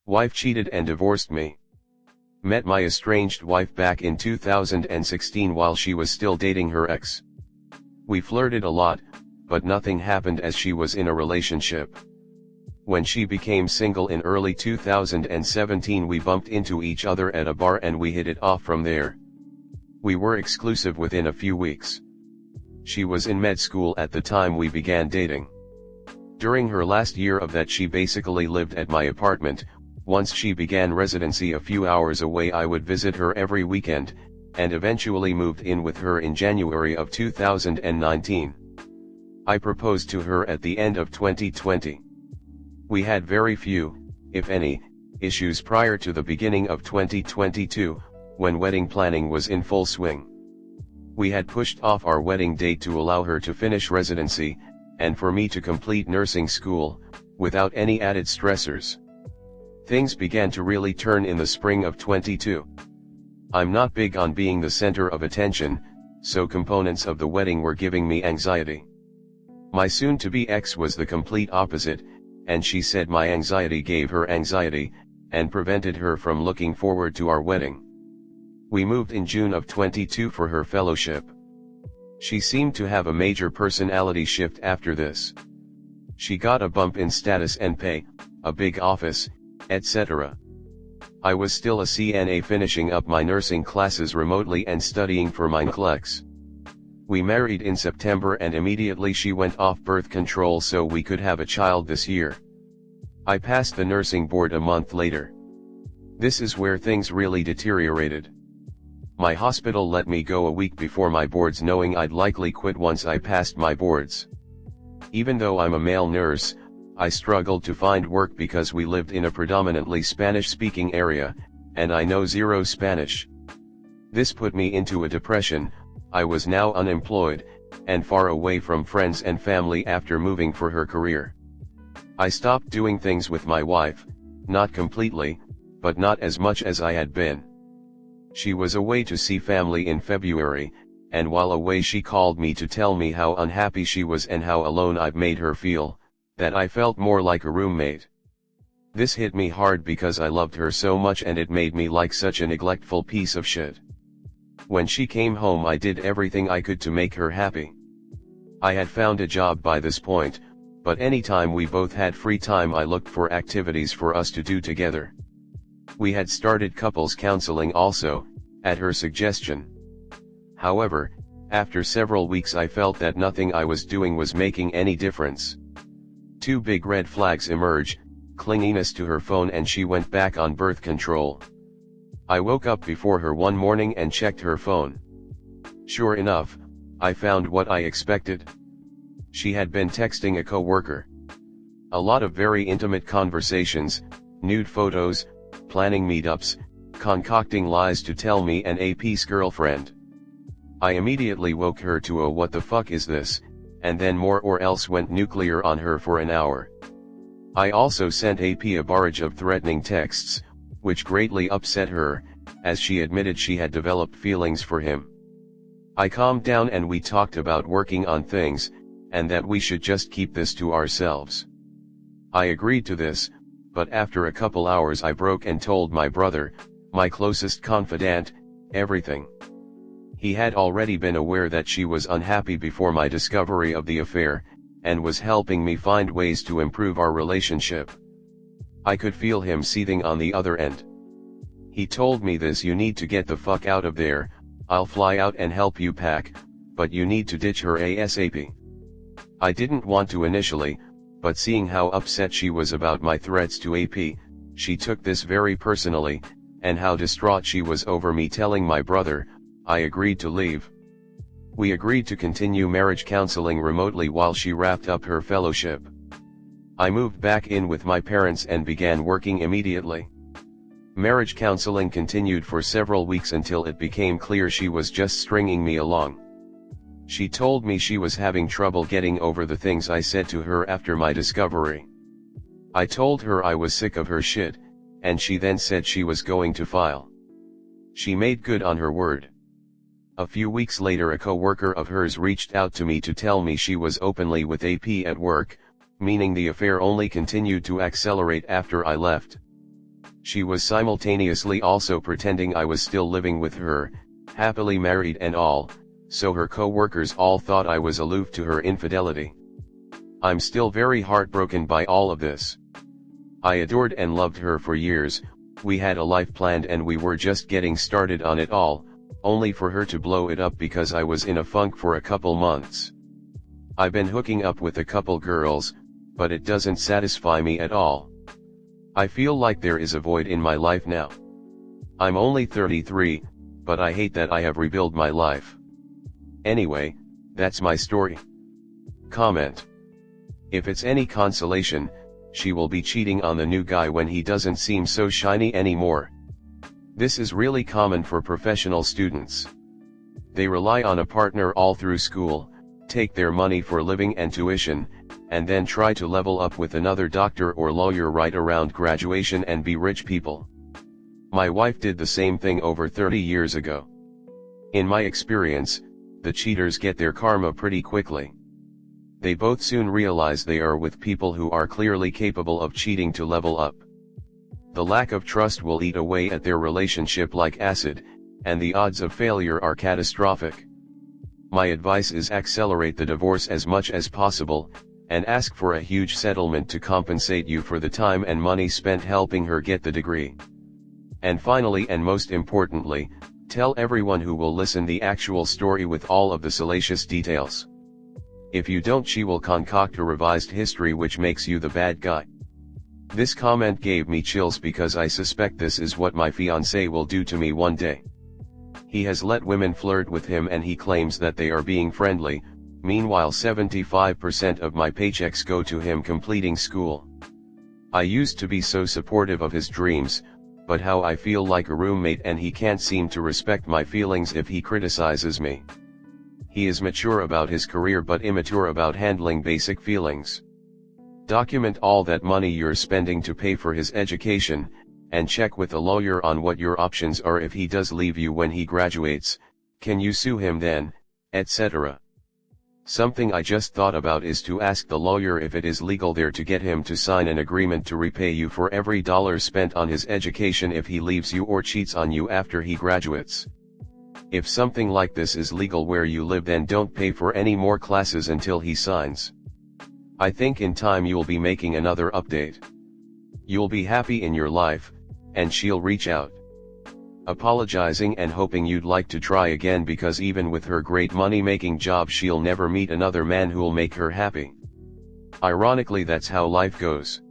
Wife cheated and divorced me. Met my estranged wife back in 2016 while she was still dating her ex. We flirted a lot, but nothing happened as she was in a relationship. When she became single in early 2017 we bumped into each other at a bar and we hit it off from there. We were exclusive within a few weeks. She was in med school at the time we began dating. During her last year of that she basically lived at my apartment. Once she began residency a few hours away I would visit her every weekend, and eventually moved in with her in January of 2019. I proposed to her at the end of 2020. We had very few, if any, issues prior to the beginning of 2022, when wedding planning was in full swing. We had pushed off our wedding date to allow her to finish residency, and for me to complete nursing school, without any added stressors. Things began to really turn in the spring of 22. I'm not big on being the center of attention, so components of the wedding were giving me anxiety. My soon-to-be ex was the complete opposite, and she said my anxiety gave her anxiety, and prevented her from looking forward to our wedding. We moved in June of 22 for her fellowship. She seemed to have a major personality shift after this. She got a bump in status and pay, a big office, etc. I was still a CNA finishing up my nursing classes remotely and studying for my NCLEX. We married in September and immediately she went off birth control so we could have a child this year. I passed the nursing board a month later. This is where things really deteriorated. My hospital let me go a week before my boards knowing I'd likely quit once I passed my boards. Even though I'm a male nurse, I struggled to find work because we lived in a predominantly Spanish-speaking area, and I know zero Spanish. This put me into a depression. I was now unemployed, and far away from friends and family after moving for her career. I stopped doing things with my wife, not completely, but not as much as I had been. She was away to see family in February, and while away she called me to tell me how unhappy she was and how alone I've made her feel, that I felt more like a roommate. This hit me hard because I loved her so much and it made me like such a neglectful piece of shit. When she came home I did everything I could to make her happy. I had found a job by this point, but anytime we both had free time I looked for activities for us to do together. We had started couples counseling also, at her suggestion. However, after several weeks I felt that nothing I was doing was making any difference. Two big red flags emerged: clinginess to her phone and she went back on birth control. I woke up before her one morning and checked her phone. Sure enough, I found what I expected. She had been texting a coworker. A lot of very intimate conversations, nude photos, planning meetups, concocting lies to tell me and AP's girlfriend. I immediately woke her to a "what the fuck is this," and then more or else went nuclear on her for an hour. I also sent AP a barrage of threatening texts, which greatly upset her, as she admitted she had developed feelings for him. I calmed down and we talked about working on things, and that we should just keep this to ourselves. I agreed to this, but after a couple hours I broke and told my brother, my closest confidant, everything. He had already been aware that she was unhappy before my discovery of the affair, and was helping me find ways to improve our relationship. I could feel him seething on the other end. He told me this: "You need to get the fuck out of there, I'll fly out and help you pack, but you need to ditch her ASAP." I didn't want to initially, but seeing how upset she was about my threats to AP, she took this very personally, and how distraught she was over me telling my brother, I agreed to leave. We agreed to continue marriage counseling remotely while she wrapped up her fellowship. I moved back in with my parents and began working immediately. Marriage counseling continued for several weeks until it became clear she was just stringing me along. She told me she was having trouble getting over the things I said to her after my discovery. I told her I was sick of her shit, and she then said she was going to file. She made good on her word. A few weeks later a co-worker of hers reached out to me to tell me she was openly with AP at work, meaning the affair only continued to accelerate after I left. She was simultaneously also pretending I was still living with her, happily married and all, so her co-workers all thought I was aloof to her infidelity. I'm still very heartbroken by all of this. I adored and loved her for years, we had a life planned and we were just getting started on it all, only for her to blow it up because I was in a funk for a couple months. I've been hooking up with a couple girls, but it doesn't satisfy me at all. I feel like there is a void in my life now. I'm only 33, but I hate that I have rebuilt my life. Anyway, that's my story. Comment. If it's any consolation, she will be cheating on the new guy when he doesn't seem so shiny anymore. This is really common for professional students. They rely on a partner all through school, take their money for living and tuition, and then try to level up with another doctor or lawyer right around graduation and be rich people. My wife did the same thing over 30 years ago. In my experience, the cheaters get their karma pretty quickly. They both soon realize they are with people who are clearly capable of cheating to level up. The lack of trust will eat away at their relationship like acid, and the odds of failure are catastrophic. My advice is accelerate the divorce as much as possible, and ask for a huge settlement to compensate you for the time and money spent helping her get the degree. And finally and most importantly, tell everyone who will listen the actual story with all of the salacious details. If you don't, she will concoct a revised history which makes you the bad guy. This comment gave me chills because I suspect this is what my fiancé will do to me one day. He has let women flirt with him and he claims that they are being friendly, meanwhile 75% of my paychecks go to him completing school. I used to be so supportive of his dreams, but how I feel like a roommate and he can't seem to respect my feelings if he criticizes me. He is mature about his career but immature about handling basic feelings. Document all that money you're spending to pay for his education, and check with a lawyer on what your options are if he does leave you when he graduates, can you sue him then, etc. Something I just thought about is to ask the lawyer if it is legal there to get him to sign an agreement to repay you for every dollar spent on his education if he leaves you or cheats on you after he graduates. If something like this is legal where you live, then don't pay for any more classes until he signs. I think in time you'll be making another update. You'll be happy in your life, and she'll reach out, apologizing and hoping you'd like to try again because even with her great money-making job she'll never meet another man who'll make her happy. Ironically, that's how life goes.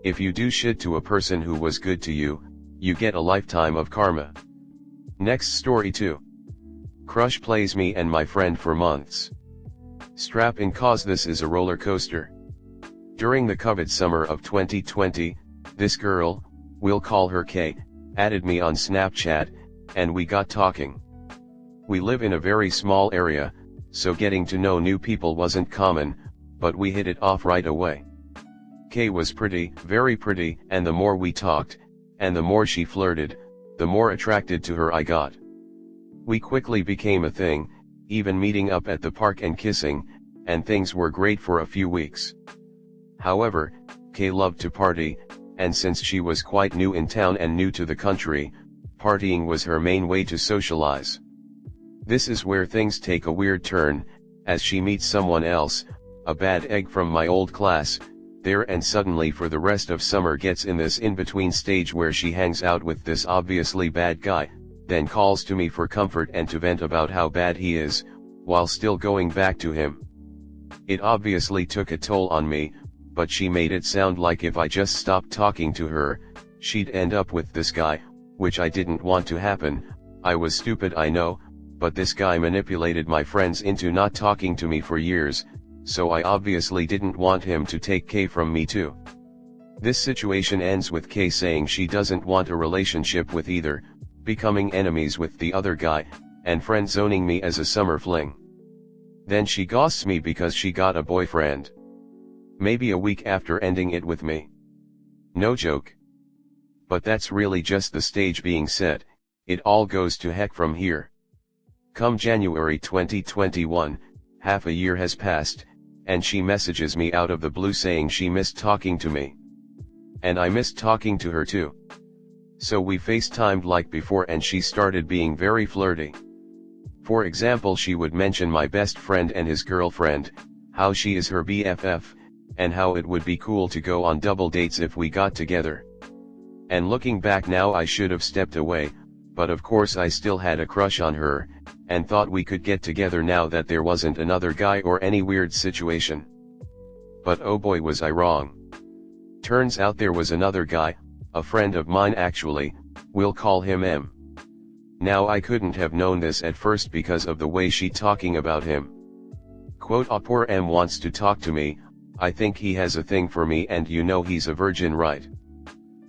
If you do shit to a person who was good to you, you get a lifetime of karma. Next story 2. Crush plays me and my friend for months. Strap in cause this is a roller coaster. During the COVID summer of 2020, this girl, we'll call her K, added me on Snapchat, and we got talking. We live in a very small area, so getting to know new people wasn't common, but we hit it off right away. K was pretty, very pretty, and the more we talked, and the more she flirted, the more attracted to her I got. We quickly became a thing, even meeting up at the park and kissing, and things were great for a few weeks. However, Kay loved to party, and since she was quite new in town and new to the country, partying was her main way to socialize. This is where things take a weird turn, as she meets someone else, a bad egg from my old class, there, and suddenly for the rest of summer gets in this in-between stage where she hangs out with this obviously bad guy, then calls to me for comfort and to vent about how bad he is, while still going back to him. It obviously took a toll on me, but she made it sound like if I just stopped talking to her, she'd end up with this guy, which I didn't want to happen. I was stupid, I know, but this guy manipulated my friends into not talking to me for years, so I obviously didn't want him to take Kay from me too. This situation ends with Kay saying she doesn't want a relationship with either, becoming enemies with the other guy, and friend-zoning me as a summer fling. Then she ghosts me because she got a boyfriend. Maybe a week after ending it with me. No joke. But that's really just the stage being set, it all goes to heck from here. Come January 2021, half a year has passed, and she messages me out of the blue saying she missed talking to me. And I missed talking to her too. So we FaceTimed like before and she started being very flirty. For example, she would mention my best friend and his girlfriend, how she is her BFF, and how it would be cool to go on double dates if we got together. And looking back now, I should have stepped away, but of course I still had a crush on her, and thought we could get together now that there wasn't another guy or any weird situation. But oh boy, was I wrong. Turns out there was another guy, a friend of mine actually, we'll call him M. Now I couldn't have known this at first because of the way she talking about him. Quote, "Ah, poor M wants to talk to me, I think he has a thing for me and you know he's a virgin, right?"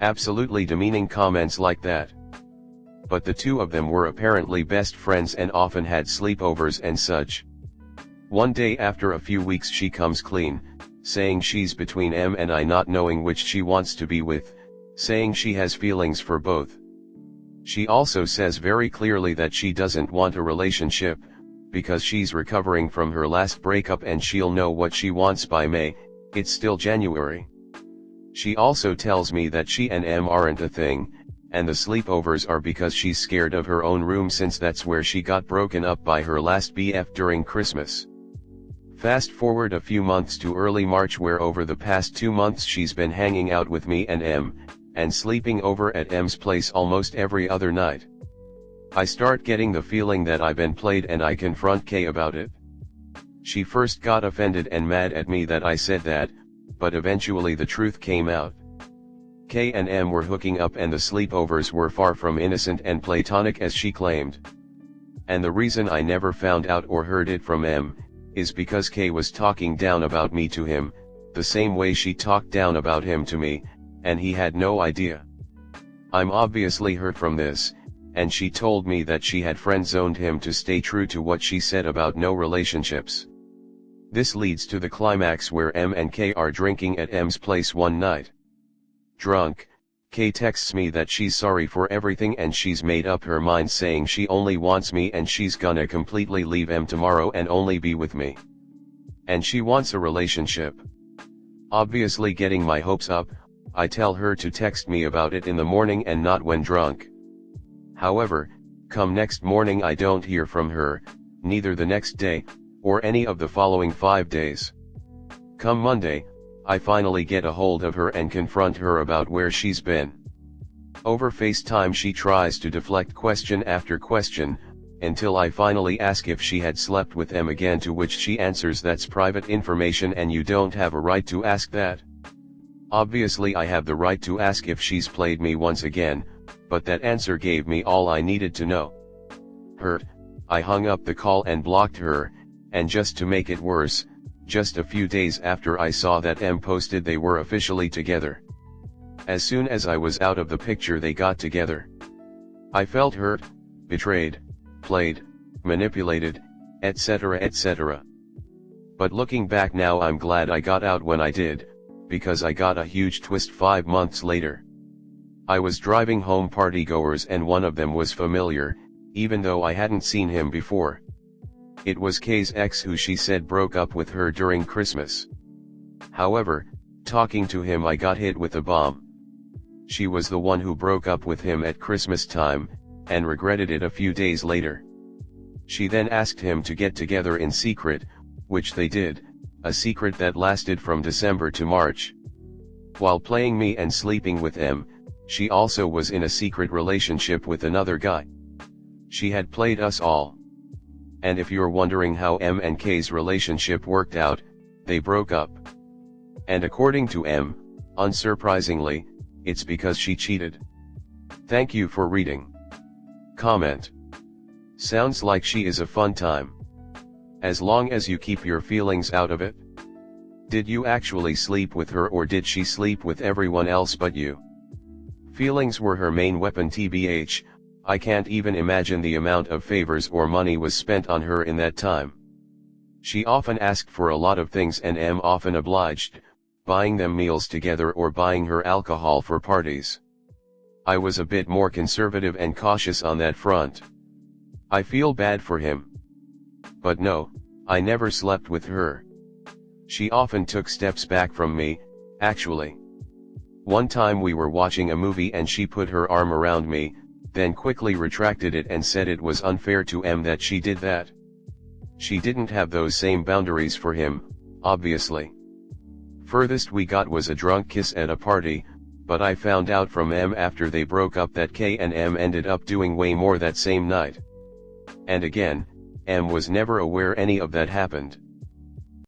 Absolutely demeaning comments like that. But the two of them were apparently best friends and often had sleepovers and such. One day after a few weeks she comes clean, saying she's between M and I, not knowing which she wants to be with, saying she has feelings for both. She also says very clearly that she doesn't want a relationship, because she's recovering from her last breakup and she'll know what she wants by May. It's still January. She also tells me that she and M aren't a thing, and the sleepovers are because she's scared of her own room since that's where she got broken up by her last BF during Christmas. Fast forward a few months to early March, where over the past 2 months she's been hanging out with me and M, and sleeping over at M's place almost every other night. I start getting the feeling that I've been played and I confront Kay about it. She first got offended and mad at me that I said that, but eventually the truth came out. Kay and M were hooking up and the sleepovers were far from innocent and platonic as she claimed. And the reason I never found out or heard it from M, is because Kay was talking down about me to him, the same way she talked down about him to me, and he had no idea. I'm obviously hurt from this, and she told me that she had friend-zoned him to stay true to what she said about no relationships. This leads to the climax where M and Kay are drinking at M's place one night. Drunk, Kay texts me that she's sorry for everything and she's made up her mind, saying she only wants me and she's gonna completely leave M tomorrow and only be with me. And she wants a relationship. Obviously getting my hopes up, I tell her to text me about it in the morning and not when drunk. However, come next morning I don't hear from her, neither the next day, or any of the following 5 days. Come Monday, I finally get a hold of her and confront her about where she's been. Over FaceTime she tries to deflect question after question, until I finally ask if she had slept with M again, to which she answers that's private information and you don't have a right to ask that. Obviously I have the right to ask if she's played me once again, but that answer gave me all I needed to know. Hurt, I hung up the call and blocked her, and just to make it worse, just a few days after I saw that M posted they were officially together. As soon as I was out of the picture they got together. I felt hurt, betrayed, played, manipulated, etc. etc. But looking back now I'm glad I got out when I did, because I got a huge twist 5 months later. I was driving home partygoers and one of them was familiar, even though I hadn't seen him before. It was Kay's ex, who she said broke up with her during Christmas. However, talking to him I got hit with a bomb. She was the one who broke up with him at Christmas time, and regretted it a few days later. She then asked him to get together in secret, which they did, a secret that lasted from December to March. While playing me and sleeping with M, she also was in a secret relationship with another guy. She had played us all. And if you're wondering how M and Kay's relationship worked out, they broke up. And according to M, unsurprisingly, it's because she cheated. Thank you for reading. Comment. Sounds like she is a fun time. As long as you keep your feelings out of it. Did you actually sleep with her, or did she sleep with everyone else but you? Feelings were her main weapon, tbh. I can't even imagine the amount of favors or money was spent on her in that time. She often asked for a lot of things and M often obliged, buying them meals together or buying her alcohol for parties. I was a bit more conservative and cautious on that front. I feel bad for him. But no, I never slept with her. She often took steps back from me, actually. One time we were watching a movie and she put her arm around me, then quickly retracted it and said it was unfair to M that she did that. She didn't have those same boundaries for him, obviously. Furthest we got was a drunk kiss at a party, but I found out from M after they broke up that K and M ended up doing way more that same night. And again, M was never aware any of that happened.